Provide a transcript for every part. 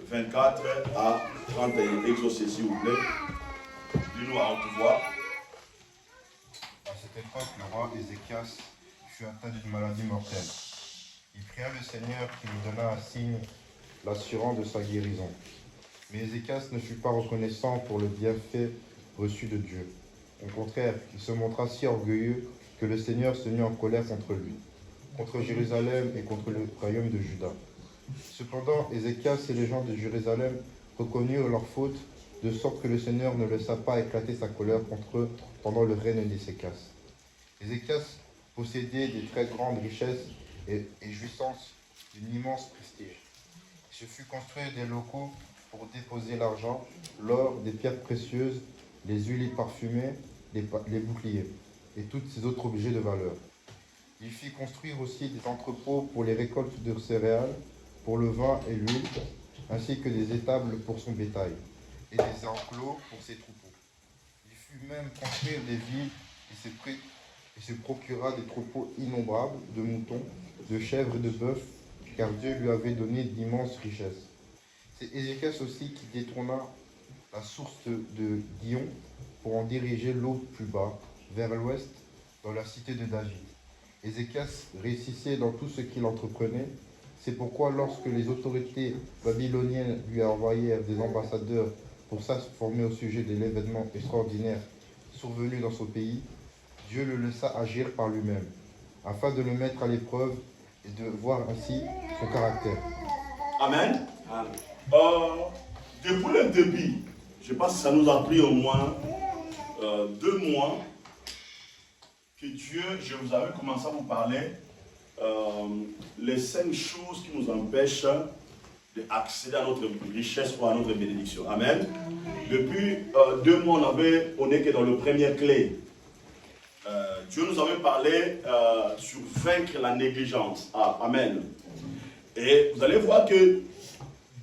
24 à 31, exaucez s'il vous plaît. Dis-nous à haute voix. À cette époque, le roi Ézéchias fut atteint d'une maladie mortelle. Il pria le Seigneur qui lui donna un signe l'assurant de sa guérison. Mais Ézéchias ne fut pas reconnaissant pour le bienfait reçu de Dieu. Au contraire, il se montra si orgueilleux que le Seigneur se mit en colère contre lui, contre Jérusalem et contre le royaume de Juda. Cependant, Ézéchias et les gens de Jérusalem reconnurent leur faute, de sorte que le Seigneur ne laissa pas éclater sa colère contre eux pendant le règne d'Ézéchias. Ézéchias possédait des très grandes richesses et jouissance d'une immense prestige. Il se fut construire des locaux pour déposer l'argent, l'or, des pierres précieuses, les huiles parfumées, les boucliers et tous ces autres objets de valeur. Il fit construire aussi des entrepôts pour les récoltes de céréales, pour le vin et l'huile, ainsi que des étables pour son bétail, et des enclos pour ses troupeaux. Il fit même construire des villes et se procura des troupeaux innombrables de moutons, de chèvres et de bœufs, car Dieu lui avait donné d'immenses richesses. C'est Ézéchias aussi qui détourna la source de Guion pour en diriger l'eau plus bas, vers l'ouest, dans la cité de David. Ézéchias réussissait dans tout ce qu'il entreprenait. C'est pourquoi lorsque les autorités babyloniennes lui envoyèrent des ambassadeurs pour s'informer au sujet de l'événement extraordinaire survenu dans son pays, Dieu le laissa agir par lui-même, afin de le mettre à l'épreuve et de voir ainsi son caractère. Amen. Depuis le début, je pense que ça nous a pris au moins 2 mois que Dieu, je vous avais commencé à vous parler les 5 choses qui nous empêchent d'accéder à notre richesse ou à notre bénédiction. Amen. Depuis 2 mois, on est que dans le premier clé. Dieu nous avait parlé sur vaincre la négligence. Amen. Et vous allez voir que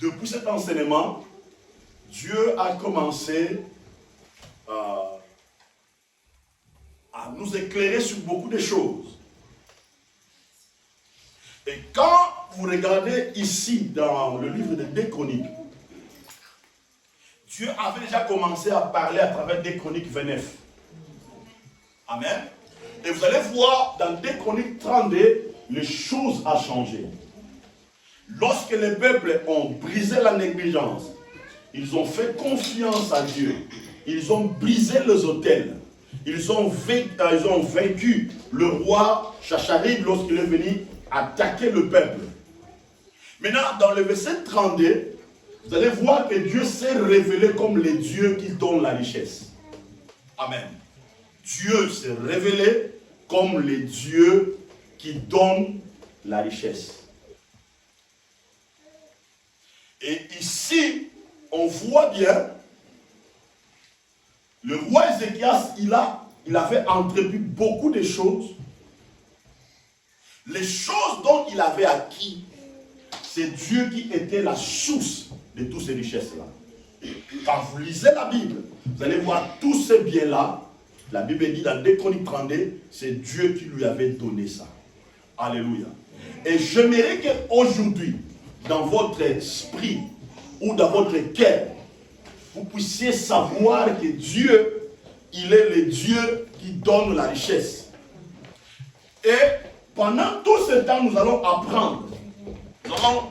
depuis cet enseignement, Dieu a commencé à nous éclairer sur beaucoup de choses. Et quand vous regardez ici dans le livre de 2 Chroniques, Dieu avait déjà commencé à parler à travers 2 Chroniques 29. Amen. Et vous allez voir dans 2 Chroniques 32, les choses ont changé. Lorsque les peuples ont brisé la négligence, ils ont fait confiance à Dieu. Ils ont brisé les autels. Ils ont vaincu le roi Chacharib lorsqu'il est venu attaquer le peuple. Maintenant, dans le verset 32, vous allez voir que Dieu s'est révélé comme le Dieu qui donne la richesse. Amen. Dieu s'est révélé comme le Dieu qui donne la richesse. Et ici, on voit bien, le roi Ézéchias, il avait entrepris beaucoup de choses. Les choses dont il avait acquis, c'est Dieu qui était la source de toutes ces richesses-là. Quand vous lisez la Bible, vous allez voir tous ces biens-là. La Bible dit dans 2 Chroniques 32, c'est Dieu qui lui avait donné ça. Alléluia. Et j'aimerais qu'aujourd'hui, dans votre esprit ou dans votre cœur, vous puissiez savoir que Dieu, il est le Dieu qui donne la richesse. Et pendant tout ce temps, nous allons apprendre. Nous allons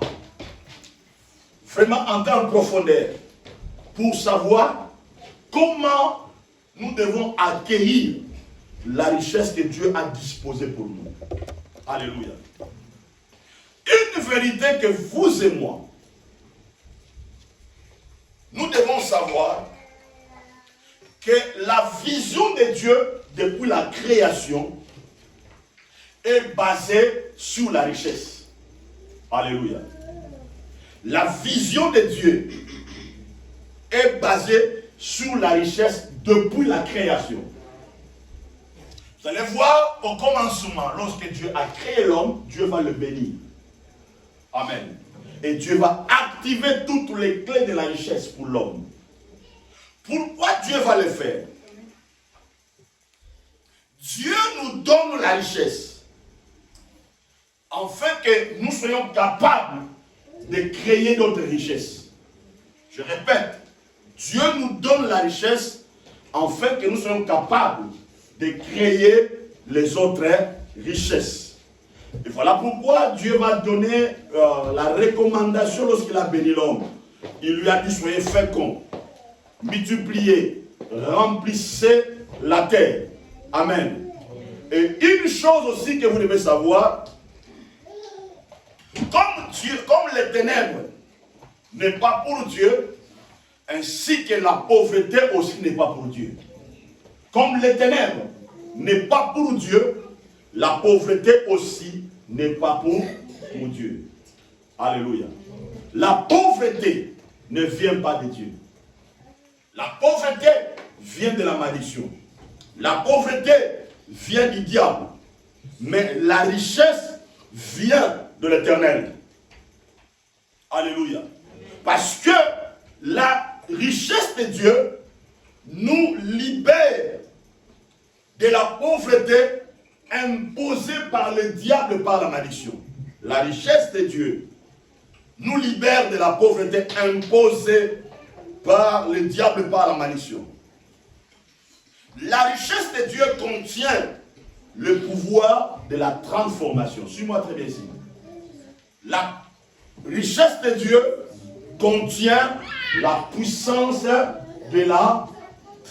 vraiment entrer en profondeur pour savoir comment nous devons acquérir la richesse que Dieu a disposée pour nous. Alléluia. Une vérité que vous et moi, nous devons savoir que la vision de Dieu depuis la création est basée sur la richesse. Alléluia. La vision de Dieu est basée sur la richesse depuis la création. Vous allez voir au commencement, lorsque Dieu a créé l'homme, Dieu va le bénir. Amen. Et Dieu va activer toutes les clés de la richesse pour l'homme. Pourquoi Dieu va le faire? Dieu nous donne la richesse afin que nous soyons capables de créer d'autres richesses. Je répète, Dieu nous donne la richesse afin que nous soyons capables de créer les autres richesses. Et voilà pourquoi Dieu va donner la recommandation lorsqu'il a béni l'homme. Il lui a dit, soyez féconds, multipliez, remplissez la terre. Amen. Et une chose aussi que vous devez savoir, comme les ténèbres n'est pas pour Dieu, ainsi que la pauvreté aussi n'est pas pour Dieu. Comme les ténèbres n'est pas pour Dieu, la pauvreté aussi n'est pas pour Dieu. Alléluia. La pauvreté ne vient pas de Dieu. La pauvreté vient de la malédiction. La pauvreté vient du diable. Mais la richesse vient de l'Éternel. Alléluia. Parce que la richesse de Dieu nous libère de la pauvreté imposée par le diable par la malédiction. La richesse de Dieu nous libère de la pauvreté imposée par le diable par la malédiction. La richesse de Dieu contient le pouvoir de la transformation. Suis-moi très bien ici. La richesse de Dieu contient la puissance de la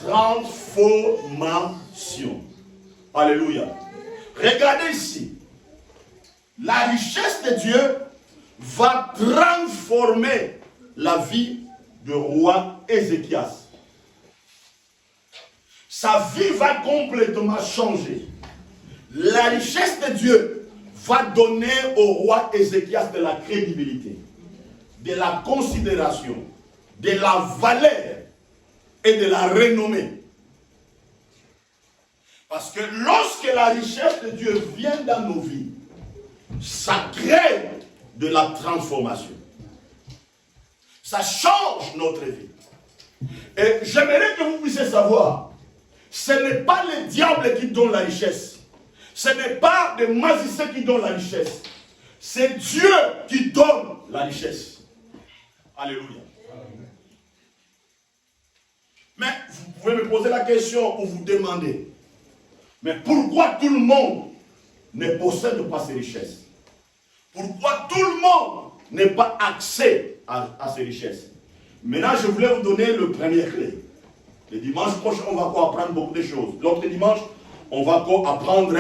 transformation. Alléluia. Regardez ici. La richesse de Dieu va transformer la vie du roi Ézéchias. Sa vie va complètement changer. La richesse de Dieu va donner au roi Ézéchias de la crédibilité, de la considération, de la valeur et de la renommée. Parce que lorsque la richesse de Dieu vient dans nos vies, ça crée de la transformation. Ça change notre vie. Et j'aimerais que vous puissiez savoir, ce n'est pas le diable qui donne la richesse. Ce n'est pas des magiciens qui donnent la richesse. C'est Dieu qui donne la richesse. Alléluia. Mais vous pouvez me poser la question ou vous demander, mais pourquoi tout le monde ne possède pas ces richesses? Pourquoi tout le monde n'a pas accès à ces richesses? Maintenant, je voulais vous donner le premier clé. Le dimanche prochain, on va encore apprendre beaucoup de choses. L'autre dimanche, on va encore apprendre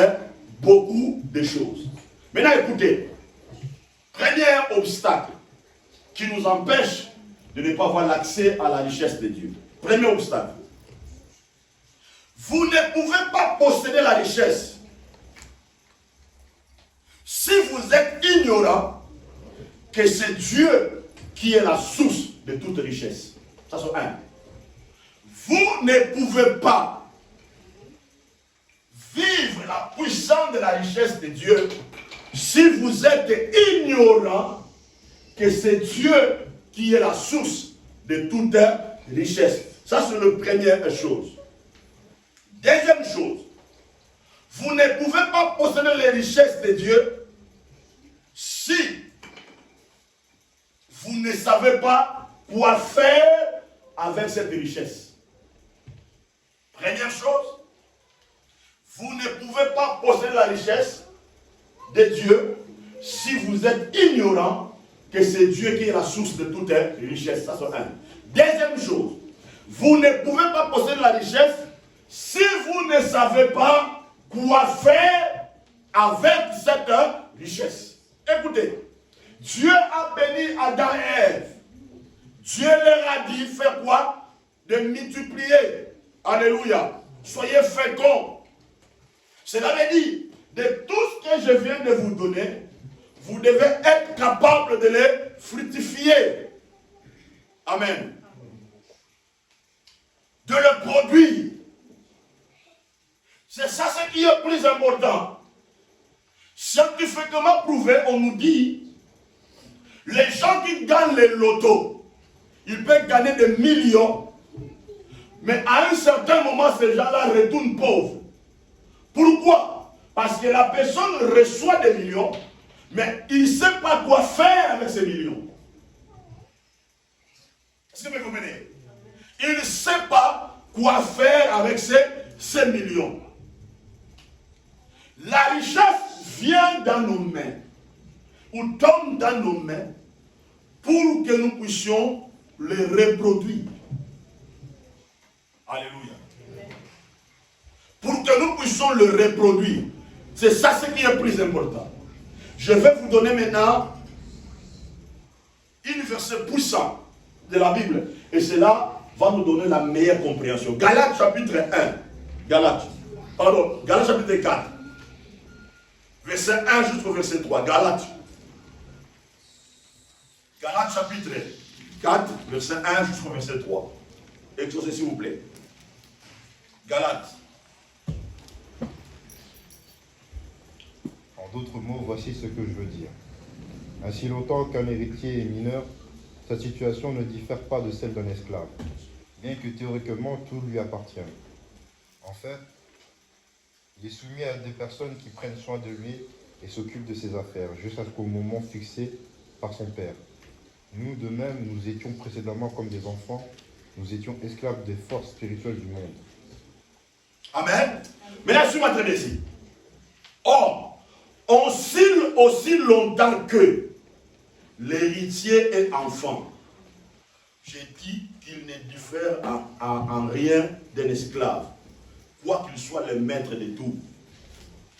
beaucoup de choses. Maintenant, écoutez. Premier obstacle qui nous empêche de ne pas avoir l'accès à la richesse de Dieu. Premier obstacle. Vous ne pouvez pas posséder la richesse si vous êtes ignorant que c'est Dieu qui est la source de toute richesse. Ça c'est un. Vous ne pouvez pas vivre la puissance de la richesse de Dieu si vous êtes ignorant que c'est Dieu qui est la source de toute richesse. Ça c'est la première chose. Deuxième chose, vous ne pouvez pas posséder les richesses de Dieu si vous ne savez pas quoi faire avec cette richesse. Première chose, vous ne pouvez pas posséder la richesse de Dieu si vous êtes ignorant que c'est Dieu qui est la source de toute richesse. Ça c'est un. Deuxième chose, vous ne pouvez pas posséder la richesse si vous ne savez pas quoi faire avec cette richesse. Écoutez, Dieu a béni Adam et Ève. Dieu leur a dit, faites quoi? De multiplier. Alléluia. Soyez féconds. Cela veut dire, de tout ce que je viens de vous donner, vous devez être capable de les fructifier. Amen. De le produire. C'est ça ce qui est le plus important. Scientifiquement prouvé, on nous dit, les gens qui gagnent les lotos, ils peuvent gagner des millions, mais à un certain moment, ces gens-là retournent pauvres. Pourquoi? Parce que la personne reçoit des millions, mais il ne sait pas quoi faire avec ces millions. Est-ce que vous comprenez? Il ne sait pas quoi faire avec ces millions. La richesse vient dans nos mains, ou tombe dans nos mains, pour que nous puissions les reproduire. Alléluia. Pour que nous puissions le reproduire. C'est ça ce qui est plus important. Je vais vous donner maintenant une verset puissant de la Bible. Et cela va nous donner la meilleure compréhension. Galates chapitre 1. Galates chapitre 4. Verset 1 jusqu'au verset 3. Galates chapitre 4, verset 1 jusqu'au verset 3. Exposez s'il vous plaît. Galates. En d'autres mots, voici ce que je veux dire. Ainsi longtemps qu'un héritier est mineur, sa situation ne diffère pas de celle d'un esclave, bien que théoriquement tout lui appartienne. En fait, il est soumis à des personnes qui prennent soin de lui et s'occupent de ses affaires, jusqu'au moment fixé par son père. Nous, de même, nous étions précédemment comme des enfants, nous étions esclaves des forces spirituelles du monde. Amen. Maintenant, suis-moi très bien ici. Or, on oscille aussi longtemps que l'héritier est enfant. J'ai dit qu'il ne diffère en rien d'un esclave, quoi qu'il soit le maître de tout.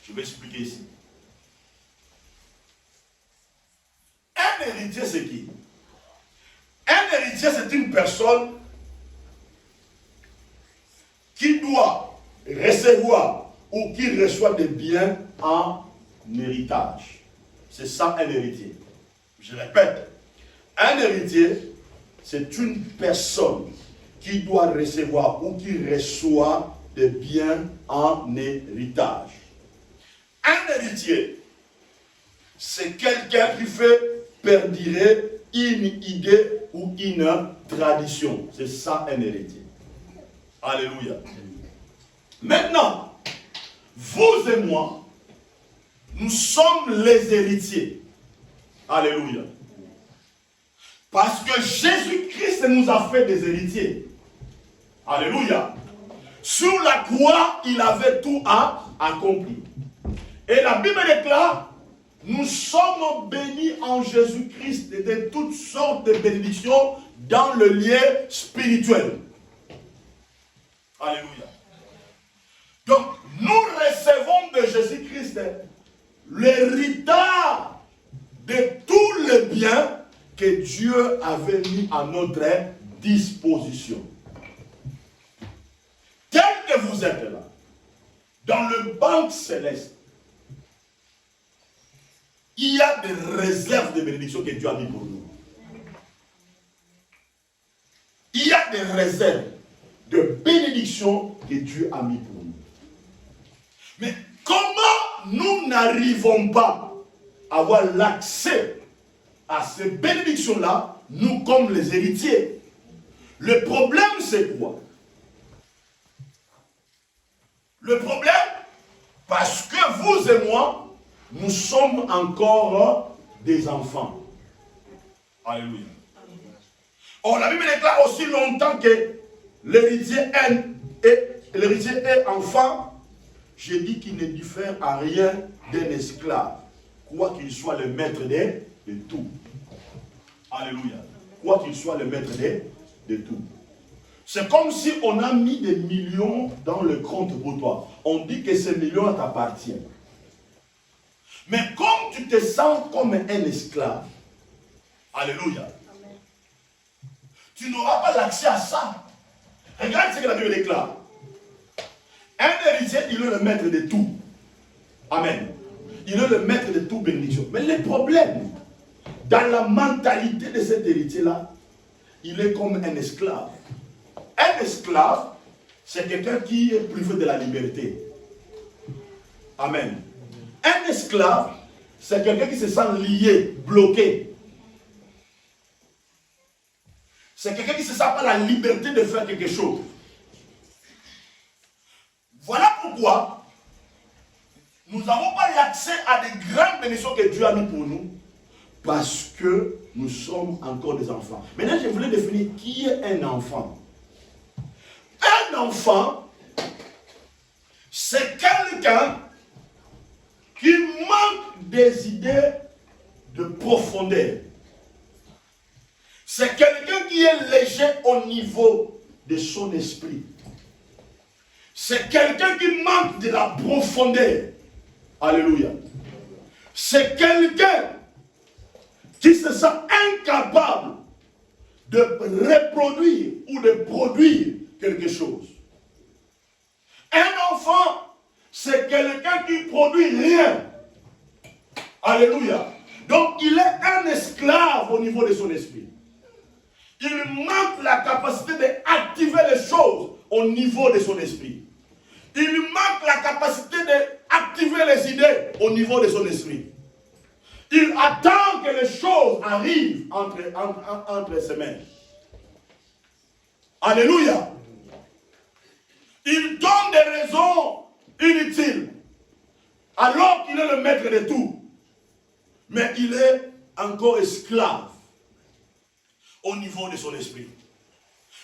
Je vais expliquer ici. Un héritier, c'est qui? Un héritier, c'est une personne qui doit recevoir ou qui reçoit des biens en héritage. C'est ça un héritier. Je répète, un héritier, c'est une personne qui doit recevoir ou qui reçoit des biens en héritage. Un héritier, c'est quelqu'un qui fait perdurer une idée ou une tradition. C'est ça un héritier. Alléluia. Maintenant, vous et moi, nous sommes les héritiers. Alléluia. Parce que Jésus-Christ nous a fait des héritiers. Alléluia. Sur la croix, il avait tout accompli. Et la Bible déclare, nous sommes bénis en Jésus-Christ de toutes sortes de bénédictions dans le lien spirituel. Alléluia. Donc, nous recevons de Jésus-Christ l'héritage de tous les biens que Dieu avait mis à notre disposition. Tel que vous êtes là, dans le banque céleste, il y a des réserves de bénédictions que Dieu a mis pour nous. Il y a des réserves de bénédictions que Dieu a mis pour nous. Mais comment nous n'arrivons pas à avoir l'accès à ces bénédictions-là, nous comme les héritiers? Le problème, c'est quoi? Le problème, parce que vous et moi, nous sommes encore des enfants. Alléluia. Or, la Bible déclare aussi longtemps que l'héritier est enfant. J'ai dit qu'il ne diffère en rien d'un esclave, quoi qu'il soit le maître de tout. Alléluia. Quoi qu'il soit le maître de tout. C'est comme si on a mis des millions dans le compte pour toi. On dit que ces millions t'appartiennent. Mais comme tu te sens comme un esclave, alléluia, tu n'auras pas l'accès à ça. Regarde ce que la Bible déclare. Un héritier, il est le maître de tout. Amen. Il est le maître de tout bénédiction. Mais le problème, dans la mentalité de cet héritier-là, il est comme un esclave. Un esclave, c'est quelqu'un qui est privé de la liberté. Amen. Un esclave, c'est quelqu'un qui se sent lié, bloqué. C'est quelqu'un qui ne se sent pas la liberté de faire quelque chose. Voilà pourquoi nous n'avons pas l'accès à des grandes bénédictions que Dieu a mis pour nous. Parce que nous sommes encore des enfants. Maintenant, je voulais définir qui est un enfant. Un enfant, c'est quelqu'un qui manque des idées de profondeur. C'est quelqu'un qui est léger au niveau de son esprit. C'est quelqu'un qui manque de la profondeur. Alléluia. C'est quelqu'un qui se sent incapable de reproduire ou de produire quelque chose. Un enfant, c'est quelqu'un qui ne produit rien. Alléluia. Donc, il est un esclave au niveau de son esprit. Il manque la capacité d'activer les choses au niveau de son esprit. Il manque la capacité d'activer les idées au niveau de son esprit. Il attend que les choses arrivent entre ses mains. Alléluia. Il donne des raisons inutiles, alors qu'il est le maître de tout. Mais il est encore esclave au niveau de son esprit.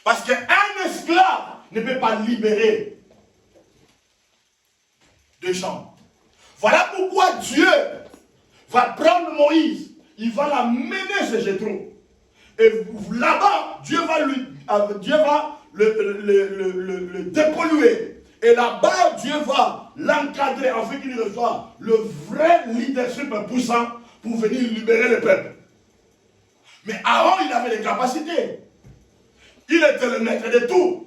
Parce qu'un esclave ne peut pas libérer des gens. Voilà pourquoi Dieu va prendre Moïse, il va l'amener chez Jéthro. Et là-bas, Dieu va le dépolluer. Et là-bas, Dieu va l'encadrer afin qu'il reçoive le vrai leadership puissant pour venir libérer le peuple. Mais Aaron, il avait des capacités. Il était le maître de tout.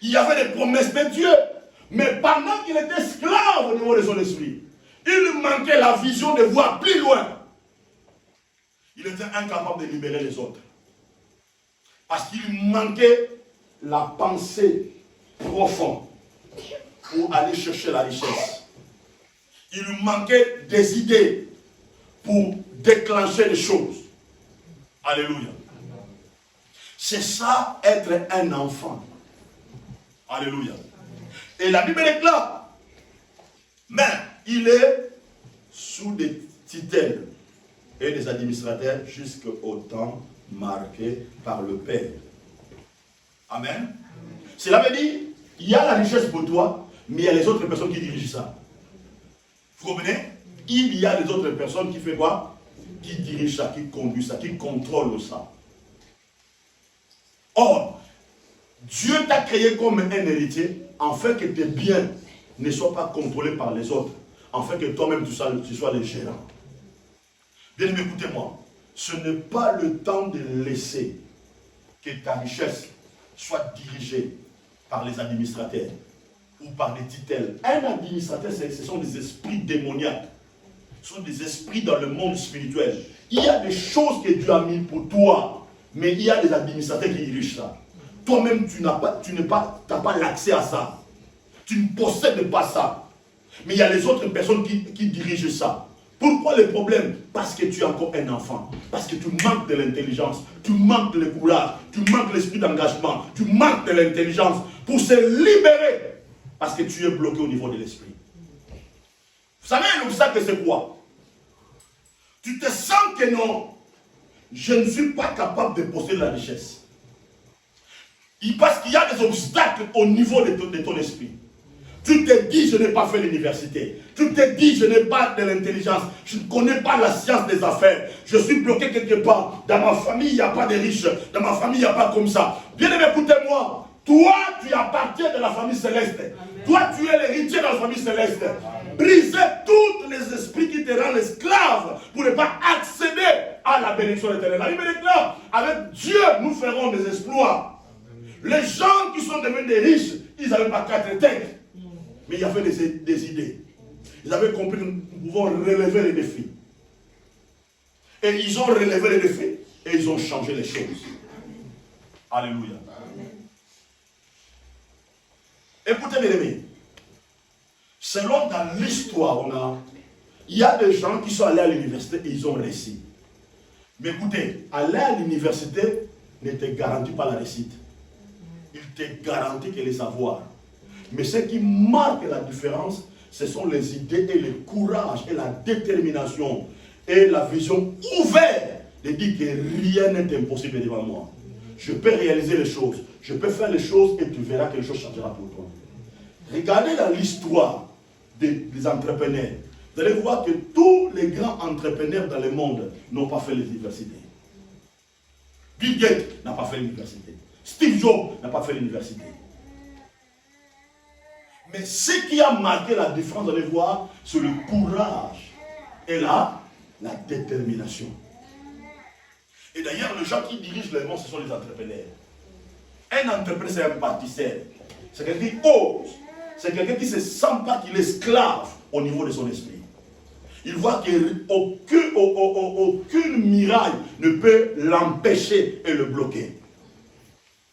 Il y avait des promesses de Dieu. Mais pendant qu'il était esclave au niveau de son esprit, il manquait la vision de voir plus loin. Il était incapable de libérer les autres. Parce qu'il manquait la pensée profonde pour aller chercher la richesse. Il manquait des idées pour déclencher les choses. Alléluia. C'est ça, être un enfant. Alléluia. Et la Bible déclare, mais il est sous des tutelles et des administrateurs jusqu'au temps marqué par le Père. Amen. Cela veut dire, il y a la richesse pour toi, mais il y a les autres personnes qui dirigent ça. Vous comprenez? Il y a les autres personnes qui font quoi? Qui dirigent ça, qui conduisent ça, qui contrôlent ça. Or, Dieu t'a créé comme un héritier, afin que tes biens ne soient pas contrôlés par les autres, afin que toi-même tu sois le gérant. Bien aimé, écoutez-moi, ce n'est pas le temps de laisser que ta richesse soit dirigée par les administrateurs ou par des titelles. Un administrateur, ce sont des esprits démoniaques. Ce sont des esprits dans le monde spirituel. Il y a des choses que Dieu a mis pour toi, mais il y a des administrateurs qui dirigent ça. Toi-même, tu n'as pas l'accès à ça. Tu ne possèdes pas ça. Mais il y a les autres personnes qui dirigent ça. Pourquoi le problème? Parce que tu es encore un enfant. Parce que tu manques de l'intelligence. Tu manques le courage. Tu manques l'esprit d'engagement. Tu manques de l'intelligence pour se libérer. Parce que tu es bloqué au niveau de l'esprit. Vous savez, l'obstacle, c'est quoi? Tu te sens que non, je ne suis pas capable de posséder la richesse. Parce qu'il y a des obstacles au niveau de ton esprit. Tu te dis, je n'ai pas fait l'université. Tu te dis, je n'ai pas de l'intelligence. Je ne connais pas la science des affaires. Je suis bloqué quelque part. Dans ma famille, il n'y a pas de riches. Dans ma famille, il n'y a pas comme ça. Bien aimé, écoutez-moi. Toi, tu appartiens de la famille céleste. Amen. Toi, tu es l'héritier de la famille céleste. Amen. Brisez tous les esprits qui te rendent esclave pour ne pas accéder à la bénédiction éternelle. La Bible déclare, avec Dieu, nous ferons des exploits. Amen. Les gens qui sont devenus des riches, ils n'avaient pas 4 têtes. Mais il y avait des idées. Ils avaient compris que nous pouvons relever les défis. Et ils ont relevé les défis et ils ont changé les choses. Alléluia. Écoutez mes amis, selon dans l'histoire, il y a des gens qui sont allés à l'université et ils ont réussi. Mais écoutez, aller à l'université ne te garantit pas la réussite. Il te garantit que les savoirs. Mais ce qui marque la différence, ce sont les idées et le courage et la détermination et la vision ouverte de dire que rien n'est impossible devant moi. Je peux réaliser les choses, je peux faire les choses et tu verras que les choses changera pour toi. Regardez dans l'histoire des entrepreneurs. Vous allez voir que tous les grands entrepreneurs dans le monde n'ont pas fait les universités. Bill Gates n'a pas fait l'université. Steve Jobs n'a pas fait l'université. Mais ce qui a marqué la différence, vous allez voir, c'est le courage et la détermination. Et d'ailleurs, les gens qui dirigent le monde, ce sont les entrepreneurs. Un entrepreneur, c'est un bâtisseur. C'est quelqu'un qui ose. C'est quelqu'un qui ne se sent pas qu'il est esclave au niveau de son esprit. Il voit qu'aucune miraille ne peut l'empêcher et le bloquer.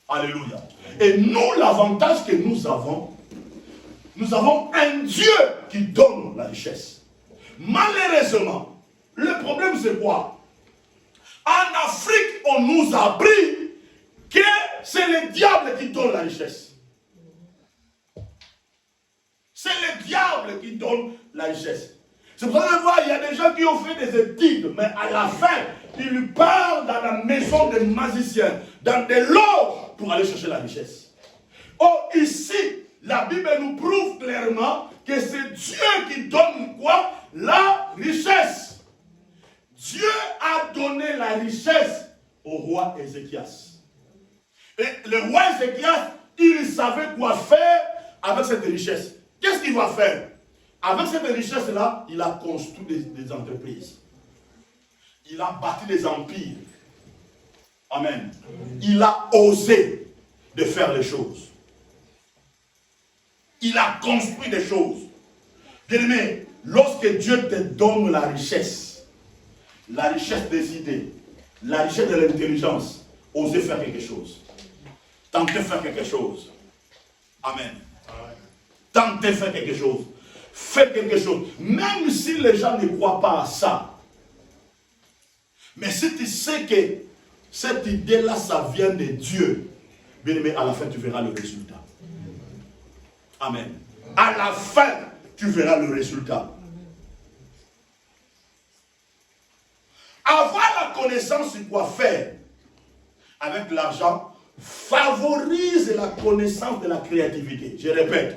Alléluia. Et nous, l'avantage que nous avons un Dieu qui donne la richesse. Malheureusement, le problème c'est quoi? En Afrique, on nous a appris que c'est le diable qui donne la richesse. C'est le diable qui donne la richesse. C'est pour ça que vous voyez, il y a des gens qui ont fait des études, mais à la fin, ils partent dans la maison des magiciens, dans des loges, pour aller chercher la richesse. Or, ici, la Bible nous prouve clairement que c'est Dieu qui donne quoi? La richesse. Dieu a donné la richesse au roi Ézéchias. Et le roi Ézéchias, il savait quoi faire avec cette richesse. Qu'est-ce qu'il va faire? Avec cette richesse-là, il a construit des entreprises. Il a bâti des empires. Amen. Il a osé de faire les choses. Il a construit des choses. Bien-aimé, lorsque Dieu te donne la richesse des idées, la richesse de l'intelligence, osez faire quelque chose. Tentez de faire quelque chose. Amen. Tentez de faire quelque chose. Faites quelque chose. Même si les gens ne croient pas à ça. Mais si tu sais que cette idée-là, ça vient de Dieu, bien aimé, à la fin, tu verras le résultat. Amen. À la fin, tu verras le résultat. Avoir la connaissance de quoi faire avec l'argent favorise la connaissance de la créativité. Je répète,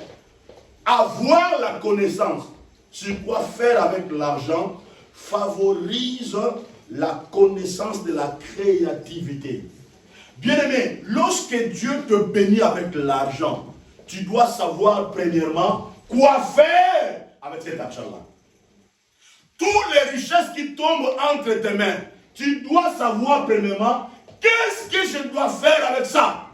avoir la connaissance sur quoi faire avec l'argent favorise la connaissance de la créativité. Bien-aimé, lorsque Dieu te bénit avec l'argent, tu dois savoir premièrement quoi faire avec cet argent-là. Toutes les richesses qui tombent entre tes mains, tu dois savoir premièrement qu'est-ce que je dois faire avec ça.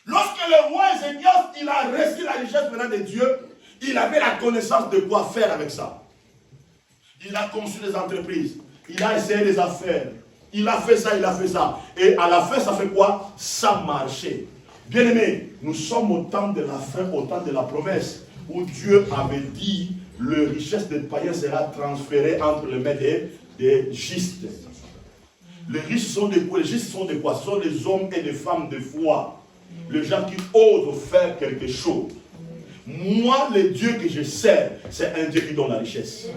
Lorsque le roi Ézéchias, il a reçu la richesse venant de Dieu, il avait la connaissance de quoi faire avec ça. Il a conçu des entreprises, il a essayé des affaires, il a fait ça, il a fait ça. Et à la fin, ça fait quoi? Ça marchait. Bien aimé, nous sommes au temps de la fin, au temps de la promesse, où Dieu avait dit, le richesse des païens sera transférée entre les mains des justes. Les riches sont de quoi? Les justes sont de quoi? Ce sont des hommes et des femmes de foi. Les gens qui osent faire quelque chose. Moi, le Dieu que je sers, c'est un Dieu qui donne la richesse.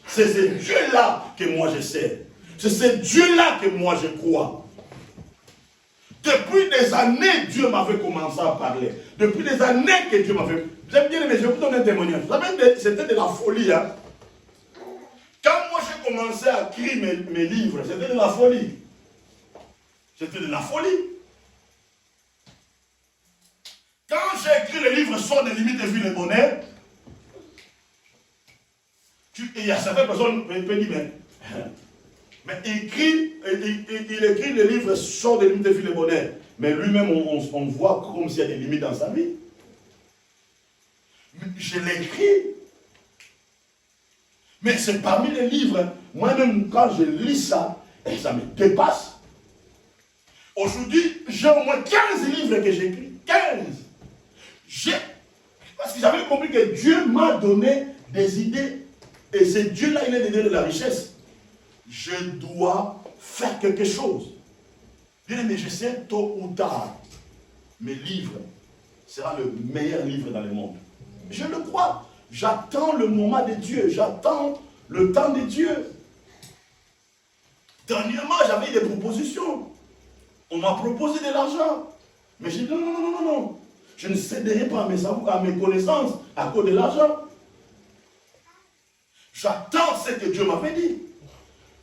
C'est ce Dieu-là que moi je sers. C'est ce Dieu-là que moi je crois. Depuis des années, Dieu m'avait commencé à parler. Depuis des années que Dieu m'avait... J'aime bien, mais je vais vous donner un témoignage. Vous savez, c'était de la folie. Hein? Quand moi j'ai commencé à écrire mes livres, c'était de la folie. C'était de la folie. Quand j'ai écrit le livre Sort des limites et vie et bonheur, il y a certaines personnes qui peuvent dire, mais il écrit le livre Sort des limites et vie et bonheur. Mais lui-même, on voit comme s'il y a des limites dans sa vie. Je l'écris. Mais c'est parmi les livres, moi-même, quand je lis ça, ça me dépasse. Aujourd'hui, j'ai au moins 15 livres que j'écris. 15. Parce que j'avais compris que Dieu m'a donné des idées. Et c'est Dieu-là, il a donné de la richesse. Je dois faire quelque chose. Bien aimé, je sais, tôt ou tard, mes livres sera le meilleur livre dans le monde. Je le crois. J'attends le moment de Dieu. J'attends le temps de Dieu. Dernièrement, j'avais des propositions. On m'a proposé de l'argent. Mais j'ai dit non, non, non, non, non. Je ne céderai pas à mes connaissances à cause de l'argent. J'attends ce que Dieu m'avait dit.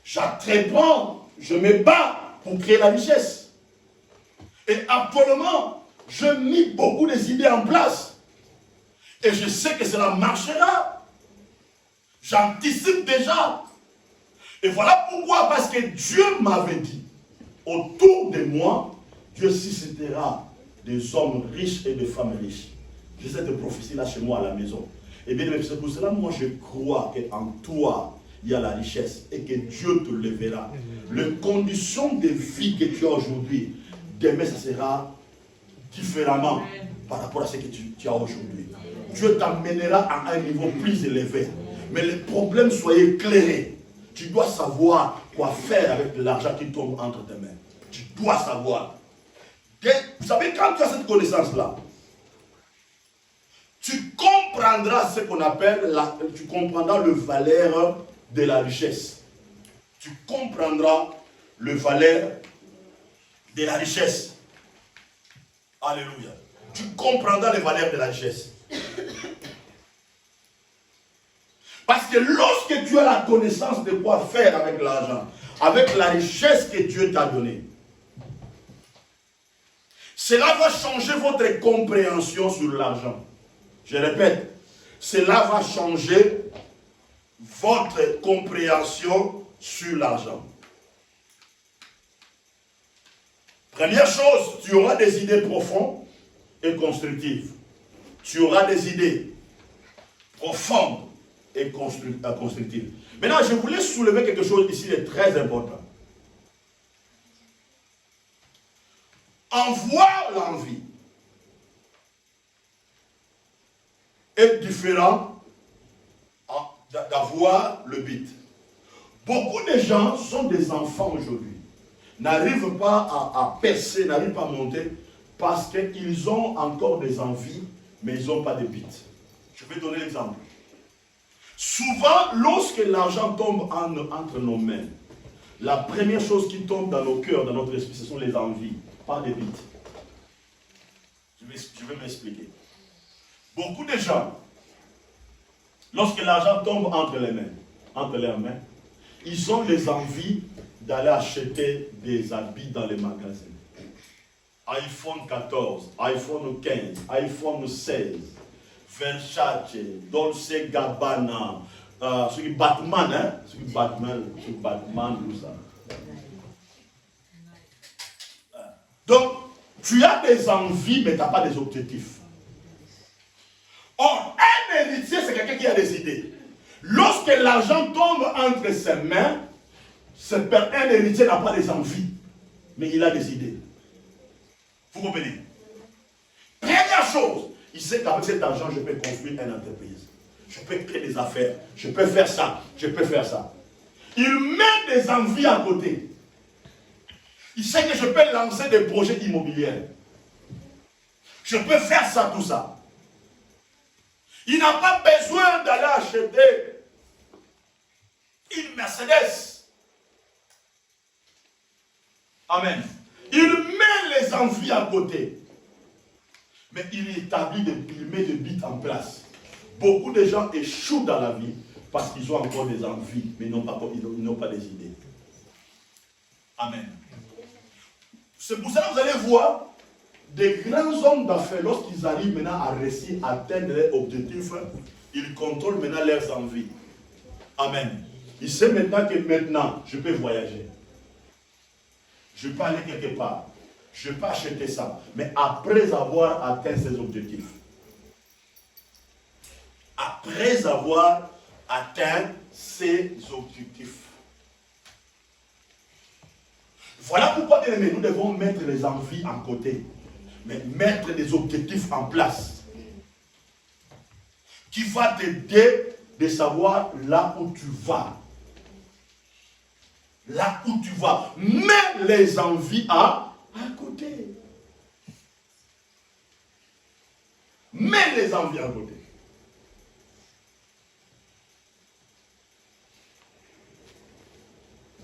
J'entreprends, je me bats pour créer la richesse. Et actuellement, je mets beaucoup d'idées en place. Et je sais que cela marchera. J'anticipe déjà. Et voilà pourquoi, parce que Dieu m'avait dit, autour de moi, Dieu suscitera des hommes riches et des femmes riches. J'ai cette prophétie-là chez moi à la maison. Et bien, c'est pour cela, moi, je crois qu'en toi, il y a la richesse et que Dieu te lèvera. Les conditions de vie que tu as aujourd'hui, demain, ça sera différemment par rapport à ce que tu as aujourd'hui. Dieu t'amènera à un niveau plus élevé. Mais les problèmes soient éclairés. Tu dois savoir quoi faire avec l'argent qui tombe entre tes mains. Tu dois savoir. Vous savez, quand tu as cette connaissance-là, tu comprendras ce qu'on appelle, tu comprendras le valeur de la richesse. Tu comprendras le valeur de la richesse. Alléluia. Tu comprendras les valeurs de la richesse. Parce que lorsque tu as la connaissance de quoi faire avec l'argent, avec la richesse que Dieu t'a donnée, cela va changer votre compréhension sur l'argent. Je répète, cela va changer votre compréhension sur l'argent. Première chose, tu auras des idées profondes et constructives. Tu auras des idées profondes et constructives. Maintenant, je voulais soulever quelque chose ici de très important. Avoir l'envie est différent d'avoir le but. Beaucoup de gens sont des enfants aujourd'hui, n'arrivent pas à percer, n'arrivent pas à monter parce qu'ils ont encore des envies, mais ils n'ont pas de but. Je vais donner l'exemple. Souvent, lorsque l'argent tombe entre nos mains, la première chose qui tombe dans nos cœurs, dans notre esprit, ce sont les envies, pas les buts. Je vais m'expliquer. Beaucoup de gens, lorsque l'argent tombe entre leurs mains, ils ont les envies d'aller acheter des habits dans les magasins. iPhone 14, iPhone 15, iPhone 16, Versace, Dolce Gabbana, Batman, hein? Batman, tout ça. Donc, tu as des envies, mais tu n'as pas des objectifs. Or, un héritier, c'est quelqu'un qui a des idées. Lorsque l'argent tombe entre ses mains, un héritier n'a pas des envies, mais il a des idées. Vous comprenez? Première chose, il sait qu'avec cet argent, je peux construire une entreprise. Je peux créer des affaires. Je peux faire ça. Je peux faire ça. Il met des envies à côté. Il sait que je peux lancer des projets immobiliers. Je peux faire ça, tout ça. Il n'a pas besoin d'aller acheter une Mercedes. Amen. Il met les envies à côté. Mais il met des buts en place. Beaucoup de gens échouent dans la vie parce qu'ils ont encore des envies, mais ils n'ont pas des idées. Amen. C'est pour ça que vous allez voir des grands hommes d'affaires, lorsqu'ils arrivent maintenant à réussir, à atteindre leurs objectifs, ils contrôlent maintenant leurs envies. Amen. Ils savent maintenant que je peux voyager. Je peux aller quelque part. Je peux acheter ça. Mais après avoir atteint ses objectifs. Après avoir atteint ses objectifs. Voilà pourquoi, bien aimés, nous devons mettre les envies en côté. Mais mettre des objectifs en place. Qui va t'aider de savoir là où tu vas. Là où tu vas. Mets les envies à côté. Mets les envies à côté.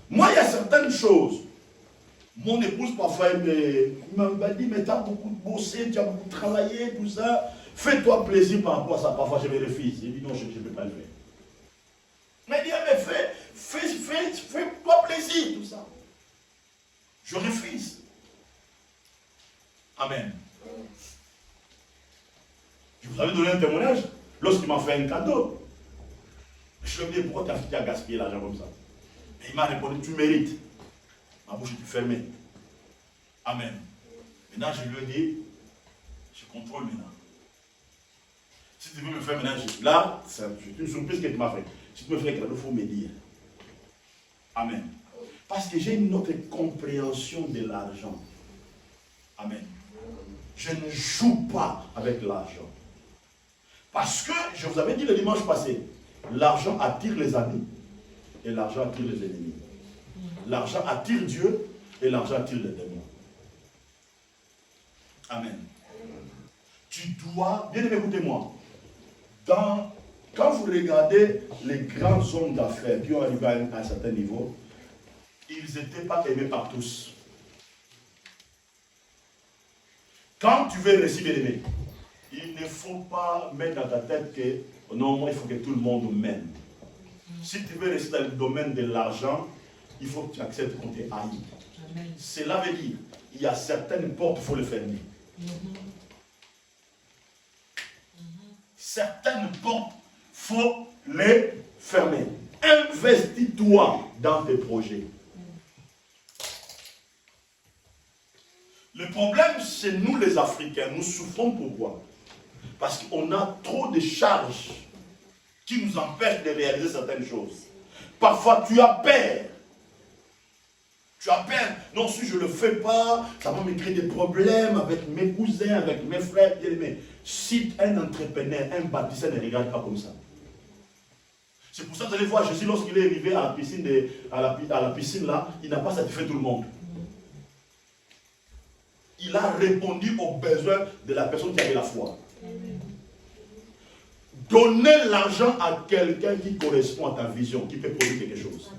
Moi, il y a certaines choses. Mon épouse, parfois, elle m'a dit, mais tu as beaucoup bossé, tu as beaucoup travaillé, tout ça. Fais-toi plaisir par rapport à ça. Parfois, je me refuse. Je dis, non, je ne peux pas le faire. Mais dit, mais fais-toi plaisir, tout ça. Je refuse. Amen. Je vous avais donné un témoignage lorsqu'il m'a fait un cadeau. Je lui ai dit, pourquoi tu as gaspillé l'argent comme ça? Et il m'a répondu, tu mérites. Ma bouche était fermée. Amen. Maintenant, je lui ai dit, je contrôle maintenant. Si tu veux me faire maintenant, là, c'est une surprise que tu m'as fait. Si tu me fais un cadeau, il faut me dire. Amen. Parce que j'ai une autre compréhension de l'argent. Amen. Je ne joue pas avec l'argent. Parce que, je vous avais dit le dimanche passé, l'argent attire les amis et l'argent attire les ennemis. L'argent attire Dieu et l'argent attire les démons. Amen. Tu dois, bien aimé, écoutez-moi, quand vous regardez les grands hommes d'affaires qui ont arrivé à un certain niveau, ils n'étaient pas aimés par tous. Quand tu veux réussir, bien aimé, il ne faut pas mettre dans ta tête que non, il faut que tout le monde m'aime. Si tu veux rester dans le domaine de l'argent, il faut que tu acceptes qu'on t'ait haï. Cela veut dire, il y a certaines portes, il faut les fermer. Certaines portes, il faut les fermer. Investis-toi dans tes projets. Le problème, c'est nous les Africains. Nous souffrons pourquoi? Parce qu'on a trop de charges qui nous empêchent de réaliser certaines choses. Parfois, tu as peur. Tu as peur. Non, si je ne le fais pas, ça va me créer des problèmes avec mes cousins, avec mes frères. Mais si un entrepreneur, un bâtisseur ne regarde pas comme ça. C'est pour ça que vous allez voir Jésus, lorsqu'il est arrivé à la piscine là, il n'a pas satisfait tout le monde. Il a répondu aux besoins de la personne qui avait la foi. Donner l'argent à quelqu'un qui correspond à ta vision, qui peut produire quelque chose.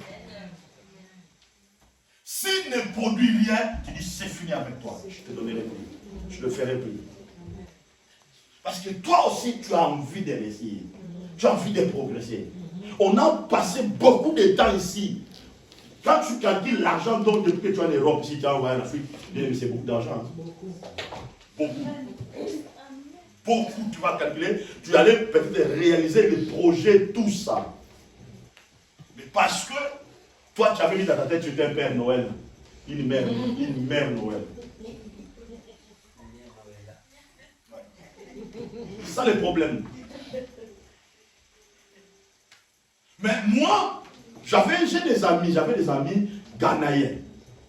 S'il ne produit rien, tu dis c'est fini avec toi. Je te donnerai plus. Je ne le ferai plus. Parce que toi aussi, tu as envie de réussir. Tu as envie de progresser. On a passé beaucoup de temps ici. Quand tu calcules l'argent dont depuis que tu es en Europe, si tu as envoyé en Afrique, c'est beaucoup d'argent. Beaucoup. Beaucoup, tu vas calculer. Tu allais peut-être réaliser les projets, tout ça. Mais parce que toi, tu avais mis dans ta tête, tu étais un père Noël. Une mère Noël. C'est ça le problème. Mais moi, j'ai des amis ghanéens.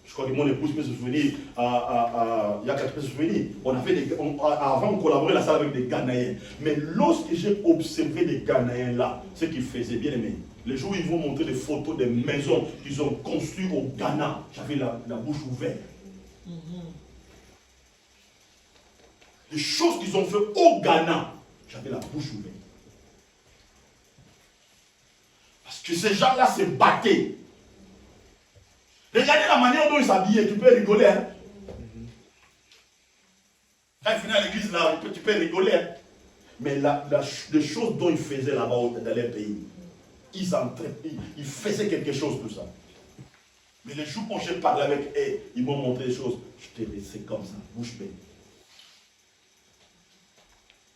Je crois que mon épouse peut se souvenir, il y a quelques peut se souvenir. Avant, on collaborait la salle avec des Ghanéens. Mais lorsque j'ai observé des Ghanéens là, ce qu'ils faisaient, bien aimé, les jours où ils vont montrer des photos des maisons qu'ils ont construites au Ghana, j'avais la bouche ouverte. Les choses qu'ils ont fait au Ghana, j'avais la bouche ouverte. Parce que ces gens-là se battaient. Regardez la manière dont ils s'habillaient, tu peux rigoler. Hein? Quand ils venaient à l'église, là, tu peux rigoler. Hein? Mais les choses dont ils faisaient là-bas dans leur pays, ils faisaient quelque chose, tout ça. Mais les jours où j'ai parlé avec eux, ils m'ont montré des choses. Je t'ai laissé comme ça, bouche bée.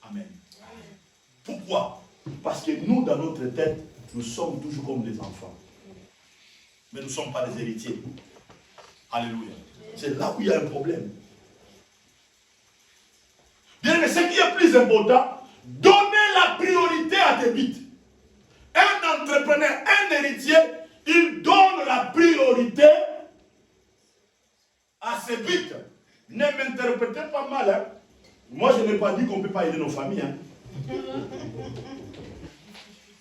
Amen. Pourquoi? Parce que nous, dans notre tête, nous sommes toujours comme des enfants. Mais nous ne sommes pas des héritiers. Alléluia. C'est là où il y a un problème. Bien, mais ce qui est plus important, donner la priorité à tes buts. Un entrepreneur, un héritier, il donne la priorité à ses buts. Ne m'interprétez pas mal. Hein? Moi, je n'ai pas dit qu'on ne peut pas aider nos familles. Hein?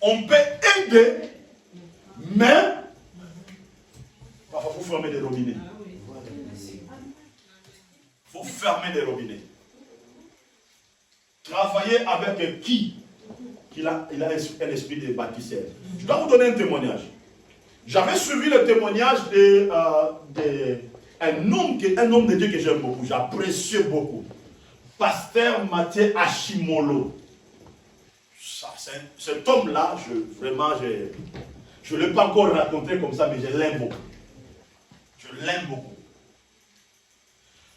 On peut aider, mais parfois il faut fermer des robinets. Il faut fermer des robinets. Travailler avec qui il a un esprit de bâtisseur. Je dois vous donner un témoignage. J'avais suivi le témoignage un homme de Dieu que j'aime beaucoup, j'apprécie beaucoup. Pasteur Mathieu Ashimolo. Cet homme-là, je ne l'ai pas encore raconté comme ça, mais je l'aime beaucoup. Je l'aime beaucoup.